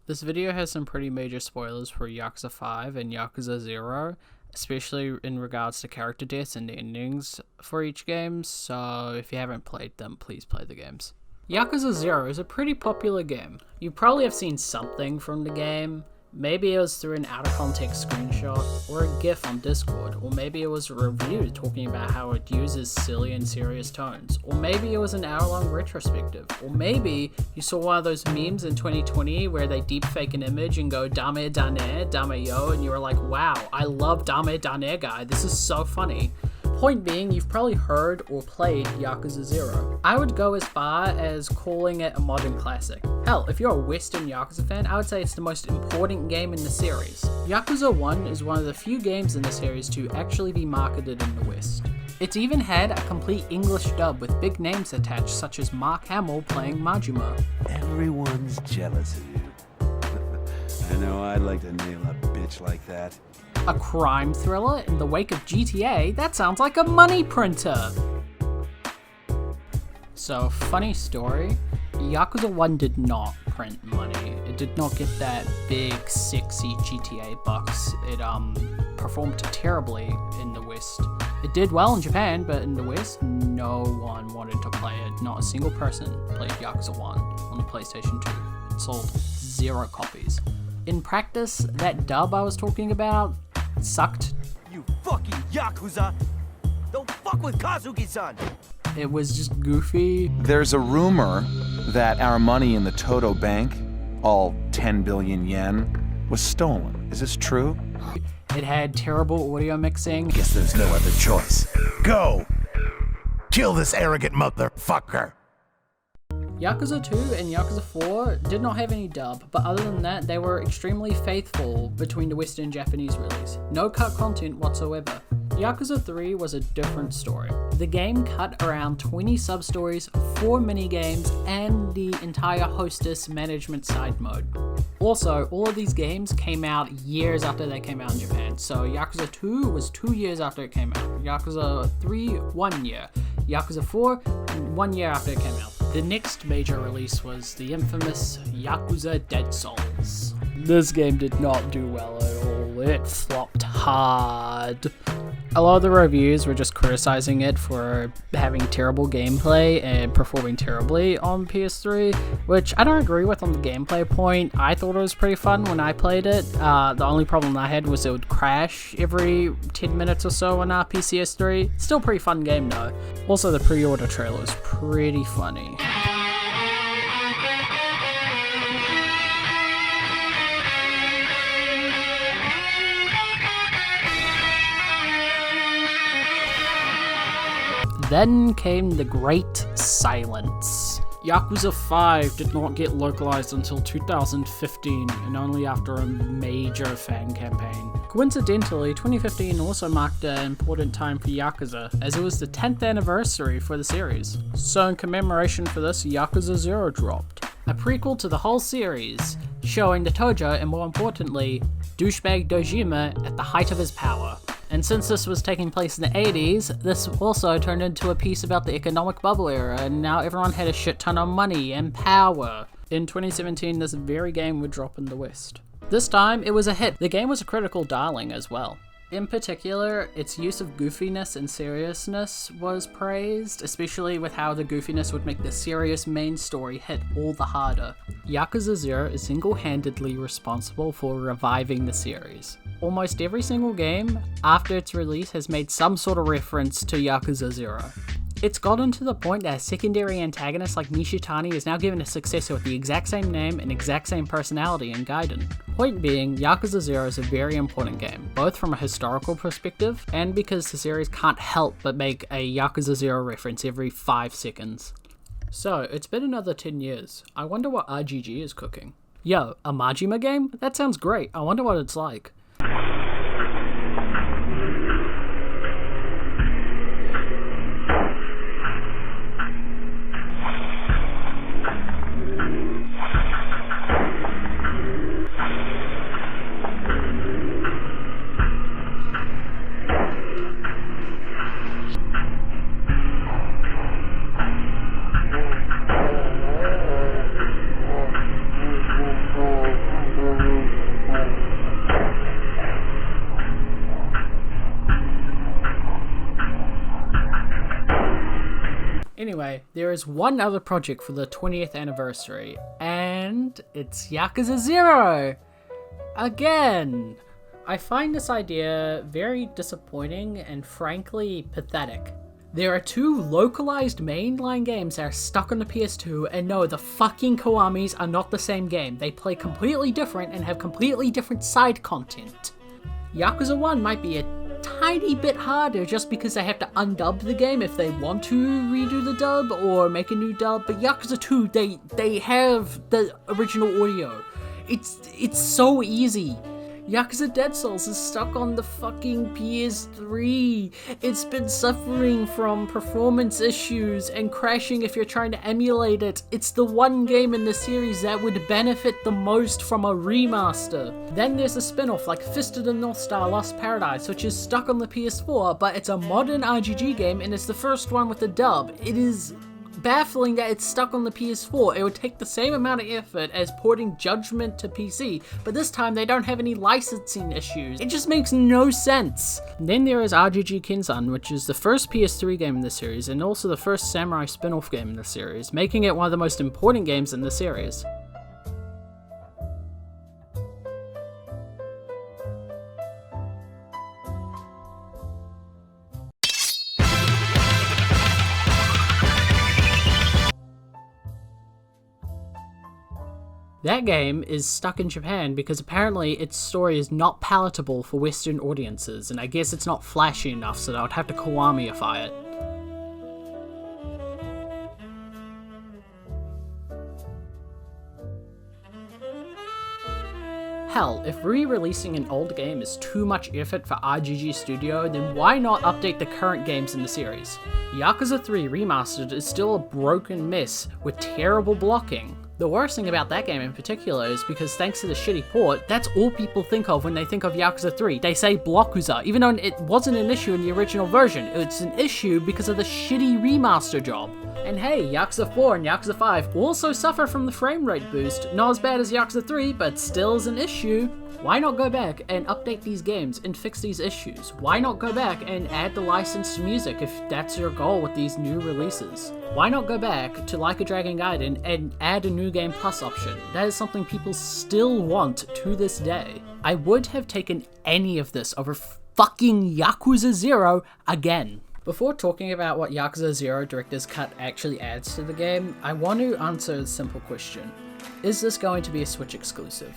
This video has some pretty major spoilers for Yakuza 5 and Yakuza 0, especially in regards to character deaths and endings for each game, so if you haven't played them, please play the games. Yakuza 0 is a pretty popular game. You probably have seen something from the game. Maybe it was through an out-of-context screenshot, or a GIF on Discord, or maybe it was a review talking about how it uses silly and serious tones, or maybe it was an hour-long retrospective, or maybe you saw one of those memes in 2020 where they deepfake an image and go "Dame Dane, Dame Yo," and you were like, wow, I love Dame Dane guy, this is so funny. Point being, you've probably heard or played Yakuza 0. I would go as far as calling it a modern classic. Hell, if you're a Western Yakuza fan, I would say it's the most important game in the series. Yakuza 1 is one of the few games in the series to actually be marketed in the West. It's even had a complete English dub with big names attached, such as Mark Hamill playing Majima. Everyone's jealous of you. I know I'd like to nail a bitch like that. A crime thriller in the wake of GTA? That sounds like a money printer! So, funny story, Yakuza 1 did not print money. It did not get that big, sexy GTA bucks. It performed terribly in the West. It did well in Japan, but in the West, no one wanted to play it. Not a single person played Yakuza 1 on the PlayStation 2. It sold 0 copies. In practice, that dub I was talking about sucked. You fucking Yakuza! Don't fuck with Kazuki-san! It was just goofy. There's a rumor that our money in the Toto Bank, all 10 billion yen, was stolen. Is this true? It had terrible audio mixing. Guess there's no other choice. Go! Kill this arrogant motherfucker! Yakuza 2 and Yakuza 4 did not have any dub, but other than that, they were extremely faithful between the Western and Japanese release. No cut content whatsoever. Yakuza 3 was a different story. The game cut around 20 sub-stories, 4 minigames, and the entire hostess management side mode. Also, all of these games came out years after they came out in Japan, so Yakuza 2 was 2 years after it came out, Yakuza 3, 1 year, Yakuza 4, 1 year after it came out. The next major release was the infamous Yakuza Dead Souls. This game did not do well at all, it flopped hard. A lot of the reviews were just criticizing it for having terrible gameplay and performing terribly on PS3, which I don't agree with on the gameplay point. I thought it was pretty fun when I played it. The only problem I had was it would crash every 10 minutes or so on PCS3. Still pretty fun game though. Also, the pre-order trailer was pretty funny. Then came the Great Silence. Yakuza 5 did not get localized until 2015, and only after a major fan campaign. Coincidentally, 2015 also marked an important time for Yakuza, as it was the 10th anniversary for the series. So in commemoration for this, Yakuza 0 dropped. A prequel to the whole series, showing the Tojo, and more importantly, douchebag Dojima at the height of his power. And since this was taking place in the 80s, this also turned into a piece about the economic bubble era, and now everyone had a shit ton of money and power. In 2017, this very game would drop in the West. This time, it was a hit. The game was a critical darling as well. In particular, its use of goofiness and seriousness was praised, especially with how the goofiness would make the serious main story hit all the harder. Yakuza 0 is single-handedly responsible for reviving the series. Almost every single game after its release has made some sort of reference to Yakuza 0. It's gotten to the point that a secondary antagonist like Nishitani is now given a successor with the exact same name and exact same personality in Gaiden. Point being, Yakuza 0 is a very important game, both from a historical perspective and because the series can't help but make a Yakuza 0 reference every 5 seconds. So, it's been another 10 years. I wonder what RGG is cooking. Yo, a Majima game? That sounds great. I wonder what it's like. Anyway, there is one other project for the 20th anniversary, and it's Yakuza 0! Again! I find this idea very disappointing and frankly pathetic. There are two localized mainline games that are stuck on the PS2, and no, the fucking Kiwamis are not the same game. They play completely different and have completely different side content. Yakuza 1 might be a tiny bit harder just because they have to undub the game if they want to redo the dub or make a new dub, but Yakuza 2, they have the original audio. It's so easy. Yakuza Dead Souls is stuck on the fucking PS3. It's been suffering from performance issues and crashing if you're trying to emulate it. It's the one game in the series that would benefit the most from a remaster. Then there's a spin-off like Fist of the North Star Lost Paradise, which is stuck on the PS4, but it's a modern RGG game and it's the first one with a dub. It is baffling that it's stuck on the PS4. It would take the same amount of effort as porting Judgment to PC, but this time they don't have any licensing issues. It just makes no sense. Then there is RGG Kenzan, which is the first PS3 game in the series and also the first samurai spin-off game in the series, making it one of the most important games in the series. That game is stuck in Japan because apparently its story is not palatable for Western audiences, and I guess it's not flashy enough, so they would have to Kiwami-ify it. Hell, if re-releasing an old game is too much effort for RGG Studio, then why not update the current games in the series? Yakuza 3 Remastered is still a broken mess with terrible blocking. The worst thing about that game in particular is because thanks to the shitty port, that's all people think of when they think of Yakuza 3. They say Blockuza, even though it wasn't an issue in the original version. It's an issue because of the shitty remaster job. And hey, Yakuza 4 and Yakuza 5 also suffer from the frame rate boost. Not as bad as Yakuza 3, but still is an issue. Why not go back and update these games and fix these issues? Why not go back and add the licensed music if that's your goal with these new releases? Why not go back to Like a Dragon Gaiden and add a New Game Plus option? That is something people still want to this day. I would have taken any of this over fucking Yakuza 0 again. Before talking about what Yakuza 0 Director's Cut actually adds to the game, I want to answer a simple question. Is this going to be a Switch exclusive?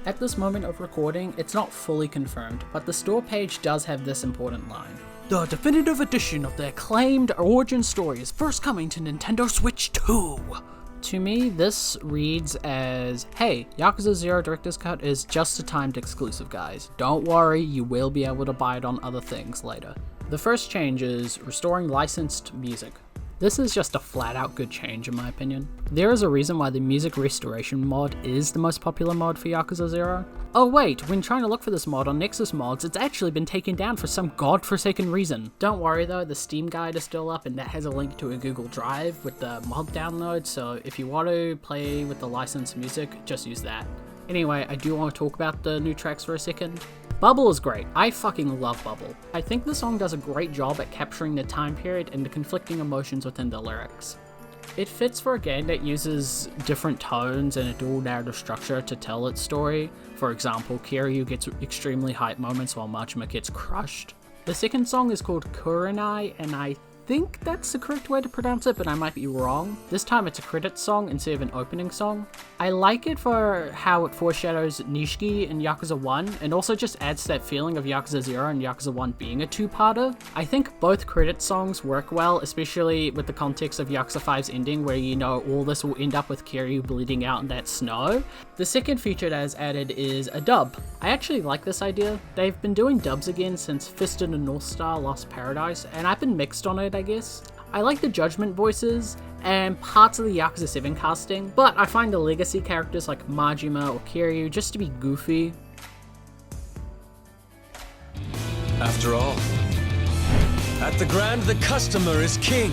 At this moment of recording, it's not fully confirmed, but the store page does have this important line. The definitive edition of the acclaimed origin story is first coming to Nintendo Switch 2. To me, this reads as, hey, Yakuza 0 Director's Cut is just a timed exclusive, guys. Don't worry, you will be able to buy it on other things later. The first change is restoring licensed music. This is just a flat out good change in my opinion. There is a reason why the music restoration mod is the most popular mod for Yakuza 0. Oh wait, when trying to look for this mod on Nexus Mods, it's actually been taken down for some godforsaken reason. Don't worry though, the Steam guide is still up and that has a link to a Google Drive with the mod download, so if you want to play with the licensed music, just use that. Anyway, I do want to talk about the new tracks for a second. Bubble is great. I fucking love Bubble. I think the song does a great job at capturing the time period and the conflicting emotions within the lyrics. It fits for a game that uses different tones and a dual narrative structure to tell its story. For example, Kiryu gets extremely hype moments while Majima gets crushed. The second song is called Kurenai, and I think that's the correct way to pronounce it, but I might be wrong. This time it's a credits song instead of an opening song. I like it for how it foreshadows Nishiki in Yakuza 1, and also just adds that feeling of Yakuza 0 and Yakuza 1 being a two-parter. I think both credit songs work well, especially with the context of Yakuza 5's ending, where you know all this will end up with Kiryu bleeding out in that snow. The second feature that is added is a dub. I actually like this idea. They've been doing dubs again since Fist of the North Star Lost Paradise, and I've been mixed on it, I guess. I like the Judgment voices and parts of the Yakuza 7 casting, but I find the legacy characters like Majima or Kiryu just to be goofy. After all, at the Grand the customer is king,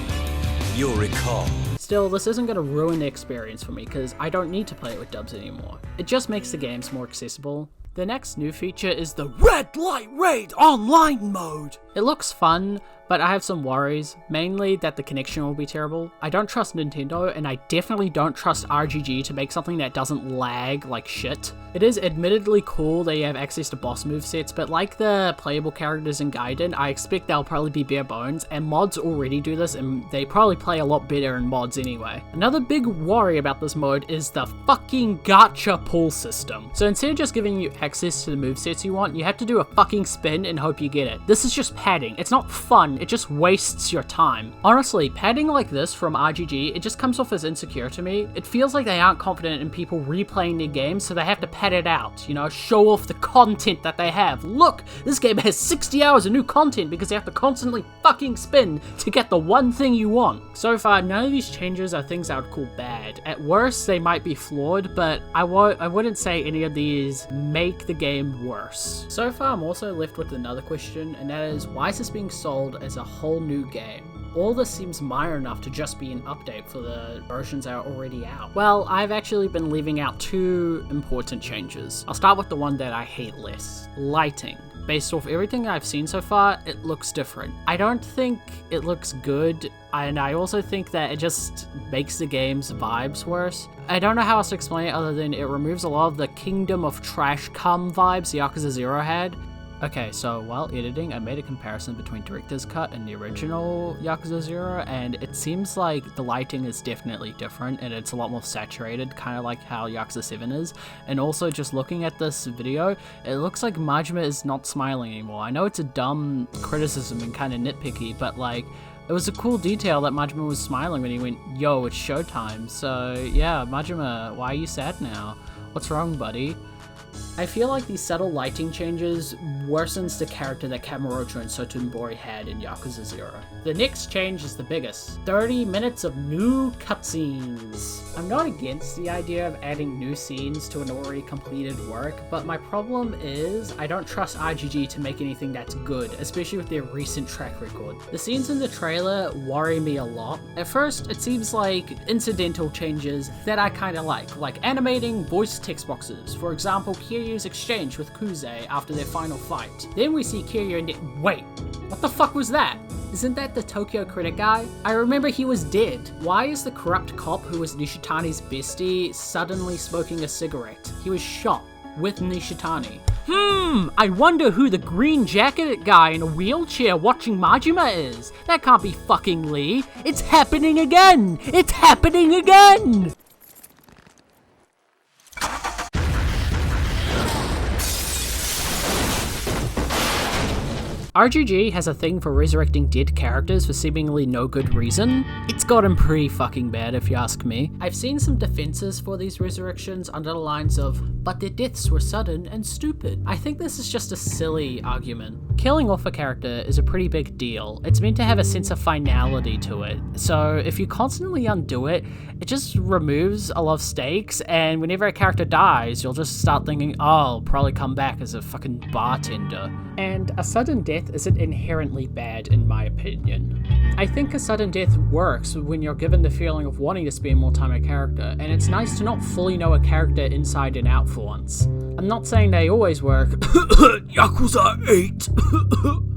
you'll recall. Still, this isn't going to ruin the experience for me because I don't need to play it with dubs anymore. It just makes the games more accessible. The next new feature is the Red Light Raid Online mode. It looks fun, but I have some worries, mainly that the connection will be terrible. I don't trust Nintendo, and I definitely don't trust RGG to make something that doesn't lag like shit. It is admittedly cool that you have access to boss movesets, but like the playable characters in Gaiden, I expect they'll probably be bare bones, and mods already do this, and they probably play a lot better in mods anyway. Another big worry about this mode is the fucking gacha pull system. So instead of just giving you access to the movesets you want, you have to do a fucking spin and hope you get it. This is just padding. It's not fun, it just wastes your time. Honestly, padding like this from RGG, it just comes off as insecure to me. It feels like they aren't confident in people replaying their games, so they have to pad it out, you know, show off the content that they have. Look, this game has 60 hours of new content because they have to constantly fucking spin to get the one thing you want. So far, none of these changes are things I would call bad. At worst, they might be flawed, but I wouldn't say any of these make the game worse. So far, I'm also left with another question, and that is, why is this being sold as a whole new game? All this seems minor enough to just be an update for the versions that are already out. Well, I've actually been leaving out two important changes. I'll start with the one that I hate less. Lighting. Based off everything I've seen so far, it looks different. I don't think it looks good, and I also think that it just makes the game's vibes worse. I don't know how else to explain it other than it removes a lot of the Kingdom of Trash Cum vibes Yakuza 0 had. Okay, so while editing, I made a comparison between Director's Cut and the original Yakuza 0, and it seems like the lighting is definitely different, and it's a lot more saturated, kind of like how Yakuza 7 is. And also, just looking at this video, it looks like Majima is not smiling anymore. I know it's a dumb criticism and kind of nitpicky, but like, it was a cool detail that Majima was smiling when he went, "Yo, it's showtime." So yeah, Majima, why are you sad now? What's wrong, buddy? I feel like these subtle lighting changes worsens the character that Kamurocho and Sotenbori had in Yakuza 0. The next change is the biggest. 30 minutes of new cutscenes. I'm not against the idea of adding new scenes to an already completed work, but my problem is I don't trust RGG to make anything that's good, especially with their recent track record. The scenes in the trailer worry me a lot. At first, it seems like incidental changes that I kinda like animating voice text boxes. For example, Kiryu's exchange with Kuze after their final fight. Then we see Kiryu and wait, what the fuck was that? Isn't that the Tokyo Critic guy? I remember he was dead. Why is the corrupt cop who was Nishitani's bestie suddenly smoking a cigarette? He was shot with Nishitani. I wonder who the green jacketed guy in a wheelchair watching Majima is. That can't be fucking Lee. It's happening again! It's happening again! RGG has a thing for resurrecting dead characters for seemingly no good reason. It's gotten pretty fucking bad if you ask me. I've seen some defenses for these resurrections under the lines of, but their deaths were sudden and stupid. I think this is just a silly argument. Killing off a character is a pretty big deal. It's meant to have a sense of finality to it. So if you constantly undo it, it just removes a lot of stakes, and whenever a character dies, you'll just start thinking, oh, I'll probably come back as a fucking bartender. And a sudden death isn't inherently bad in my opinion. I think a sudden death works when you're given the feeling of wanting to spend more time with a character, and it's nice to not fully know a character inside and out for once. I'm not saying they always work, Yakuza 8!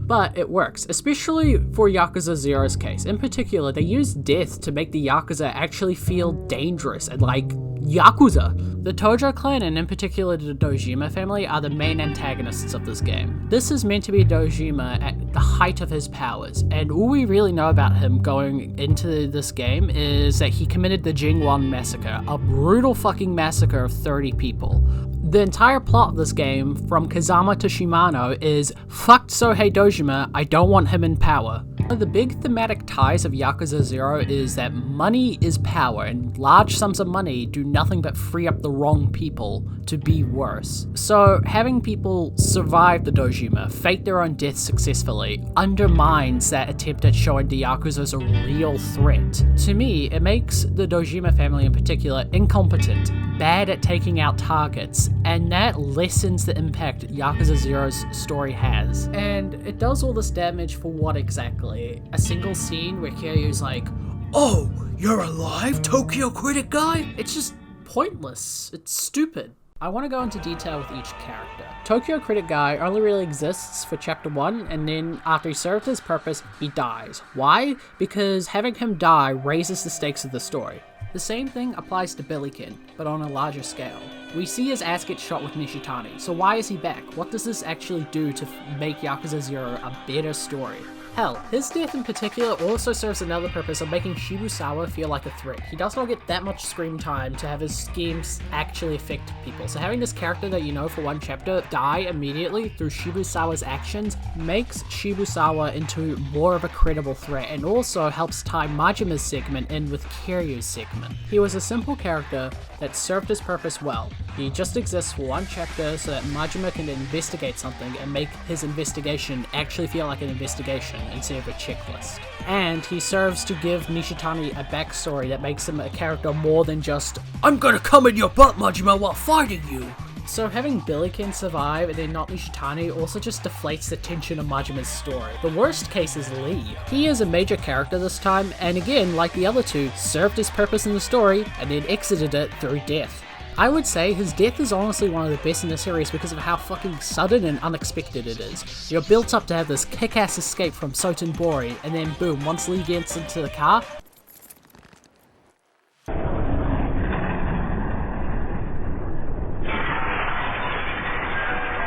But it works, especially for Yakuza 0's case. In particular, they use death to make the Yakuza actually feel dangerous and like Yakuza. The Tojo clan, and in particular the Dojima family, are the main antagonists of this game. This is meant to be Dojima at the height of his powers, and all we really know about him going into this game is that he committed the Jingwon massacre, a brutal fucking massacre of 30 people. The entire plot of this game, from Kazama to Shimano, is fucked Sohei Dojima, I don't want him in power. One of the big thematic ties of Yakuza 0 is that money is power, and large sums of money do nothing but free up the wrong people to be worse. So having people survive the Dojima, fake their own deaths successfully, undermines that attempt at showing the Yakuza as a real threat. To me, it makes the Dojima family in particular incompetent, bad at taking out targets, and that lessens the impact Yakuza 0's story has. And it does all this damage for what exactly? A single scene where Kiryu's like, "Oh, you're alive, Tokyo Critic guy?" It's just pointless. It's stupid. I want to go into detail with each character. Tokyo Critic Guy only really exists for chapter 1, and then after he served his purpose, he dies. Why? Because having him die raises the stakes of the story. The same thing applies to Billiken, but on a larger scale. We see his ass get shot with Nishitani, so why is he back? What does this actually do to make Yakuza 0 a better story? Hell, his death in particular also serves another purpose of making Shibusawa feel like a threat. He does not get that much screen time to have his schemes actually affect people, so having this character that you know for one chapter die immediately through Shibusawa's actions makes Shibusawa into more of a credible threat, and also helps tie Majima's segment in with Kiryu's segment. He was a simple character that served his purpose well. He just exists for one chapter so that Majima can investigate something and make his investigation actually feel like an investigation instead of a checklist. And he serves to give Nishitani a backstory that makes him a character more than just, "I'm gonna come in your butt, Majima, while fighting you." So having Billiken survive and then not Nishitani also just deflates the tension of Majima's story. The worst case is Lee. He is a major character this time, and again, like the other two, served his purpose in the story and then exited it through death. I would say his death is honestly one of the best in the series because of how fucking sudden and unexpected it is. You're built up to have this kick-ass escape from Sotenbori, and then boom, once Lee gets into the car,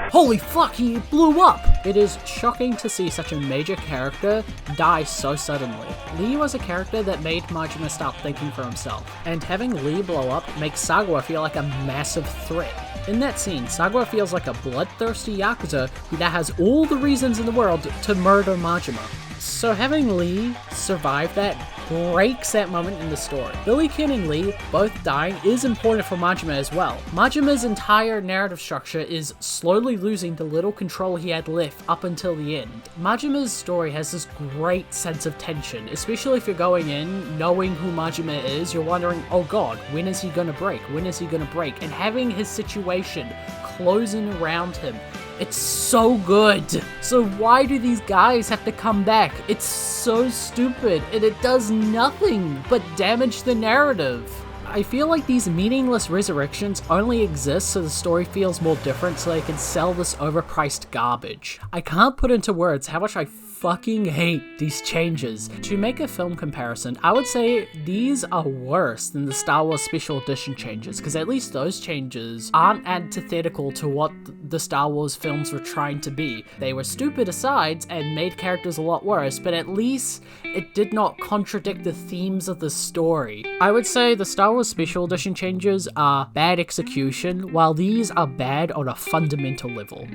holy fuck, he blew up! It is shocking to see such a major character die so suddenly. Lee was a character that made Majima start thinking for himself, and having Lee blow up makes Sagwa feel like a massive threat. In that scene, Sagwa feels like a bloodthirsty Yakuza who now has all the reasons in the world to murder Majima. So having Lee survive that breaks that moment in the story. Billiken and Lee both dying is important for Majima as well. Majima's entire narrative structure is slowly losing the little control he had left up until the end. Majima's story has this great sense of tension, especially if you're going in knowing who Majima is, you're wondering, oh god, when is he gonna break? When is he gonna break? And having his situation closing around him, it's so good. So why do these guys have to come back? It's so stupid, and it does nothing but damage the narrative. I feel like these meaningless resurrections only exist so the story feels more different so they can sell this overpriced garbage. I can't put into words how much I fucking hate these changes. To make a film comparison, I would say these are worse than the Star Wars Special Edition changes, because at least those changes aren't antithetical to what the Star Wars films were trying to be. They were stupid asides and made characters a lot worse, but at least it did not contradict the themes of the story. I would say the Star Wars Special Edition changes are bad execution, while these are bad on a fundamental level.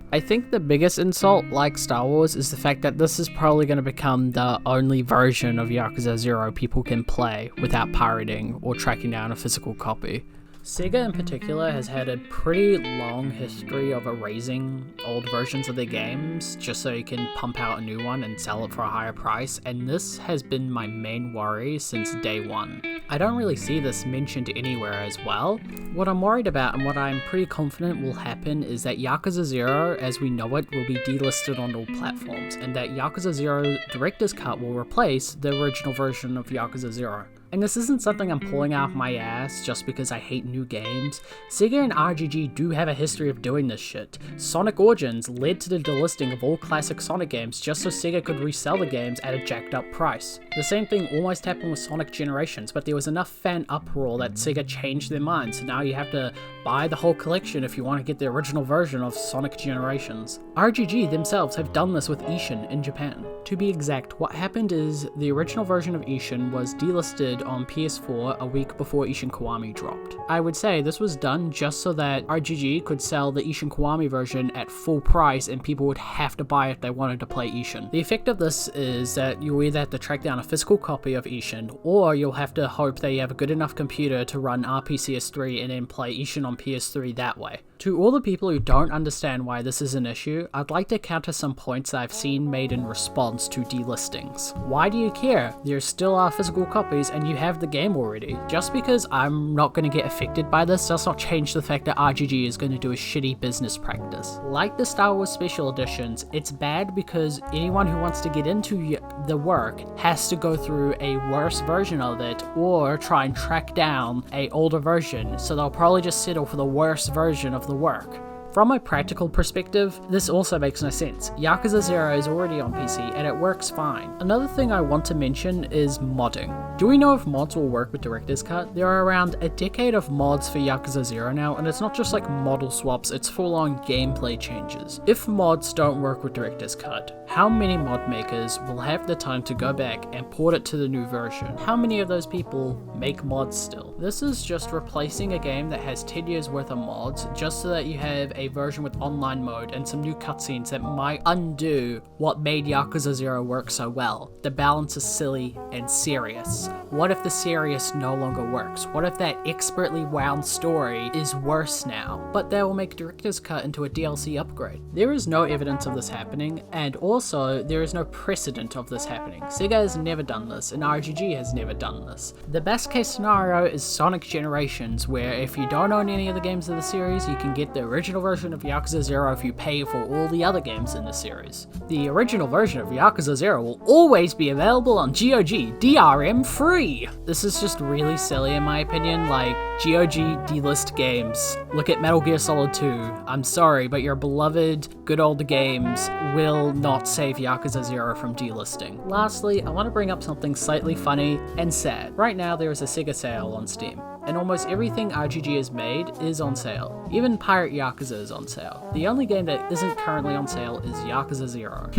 I think the biggest insult, like Star Wars, is the fact that this is probably going to become the only version of Yakuza 0 people can play without pirating or tracking down a physical copy. Sega in particular has had a pretty long history of erasing old versions of their games just so you can pump out a new one and sell it for a higher price, and this has been my main worry since day one. I don't really see this mentioned anywhere as well. What I'm worried about and what I'm pretty confident will happen is that Yakuza 0 as we know it will be delisted on all platforms, and that Yakuza 0 Director's Cut will replace the original version of Yakuza 0. And this isn't something I'm pulling out of my ass just because I hate new games. Sega and RGG do have a history of doing this shit. Sonic Origins led to the delisting of all classic Sonic games just so Sega could resell the games at a jacked up price. The same thing almost happened with Sonic Generations, but there was enough fan uproar that Sega changed their mind, so now you have to buy the whole collection if you want to get the original version of Sonic Generations. RGG themselves have done this with Ishin in Japan. To be exact, what happened is the original version of Ishin was delisted on PS4 a week before Ishin Kiwami dropped. I would say this was done just so that RGG could sell the Ishin Kiwami version at full price and people would have to buy it if they wanted to play Ishin. The effect of this is that you'll either have to track down a physical copy of Ishin, or you'll have to hope that you have a good enough computer to run RPCS3 and then play Ishin on PS3 that way. To all the people who don't understand why this is an issue, I'd like to counter some points that I've seen made in response to delistings. Why do you care? There still are physical copies and you have the game already. Just because I'm not going to get affected by this does not change the fact that RGG is going to do a shitty business practice. Like the Star Wars Special Editions, it's bad because anyone who wants to get into the work has to go through a worse version of it or try and track down a older version, so they'll probably just settle for the worst version of the work. From a practical perspective, this also makes no sense. Yakuza 0 is already on PC and it works fine. Another thing I want to mention is modding. Do we know if mods will work with Director's Cut? There are around a decade of mods for Yakuza 0 now, and it's not just like model swaps, it's full-on gameplay changes. If mods don't work with Director's Cut, how many mod makers will have the time to go back and port it to the new version? How many of those people make mods still? This is just replacing a game that has 10 years worth of mods just so that you have a version with online mode and some new cutscenes that might undo what made Yakuza 0 work so well. The balance is silly and serious. What if the serious no longer works? What if that expertly wound story is worse now, but they will make Director's Cut into a DLC upgrade? There is no evidence of this happening, and also there is no precedent of this happening. Sega has never done this, and RGG has never done this. The best case scenario is Sonic Generations, where if you don't own any of the games of the series, you can get the original version of Yakuza 0 if you pay for all the other games in the series. The original version of Yakuza 0 will always be available on GOG DRM free! This is just really silly in my opinion, like, GOG delist games. Look at Metal Gear Solid 2. I'm sorry, but your beloved good old games will not save Yakuza 0 from delisting. Lastly, I want to bring up something slightly funny and sad. Right now there is a Sega sale on Steam, and almost everything RGG has made is on sale. Even Pirate Yakuza is on sale. The only game that isn't currently on sale is Yakuza 0.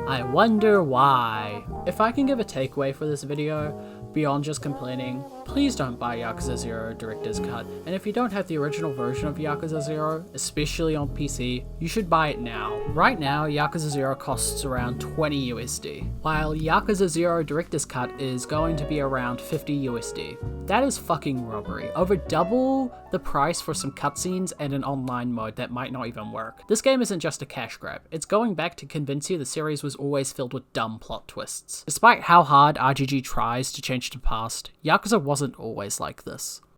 I wonder why. If I can give a takeaway for this video, beyond just complaining, please don't buy Yakuza 0 Director's Cut, and if you don't have the original version of Yakuza 0, especially on PC, you should buy it now. Right now, Yakuza 0 costs around 20 USD, while Yakuza 0 Director's Cut is going to be around 50 USD. That is fucking robbery. Over double the price for some cutscenes and an online mode that might not even work. This game isn't just a cash grab, it's going back to convince you the series was always filled with dumb plot twists. Despite how hard RGG tries to change the past, Yakuza wasn't always like this.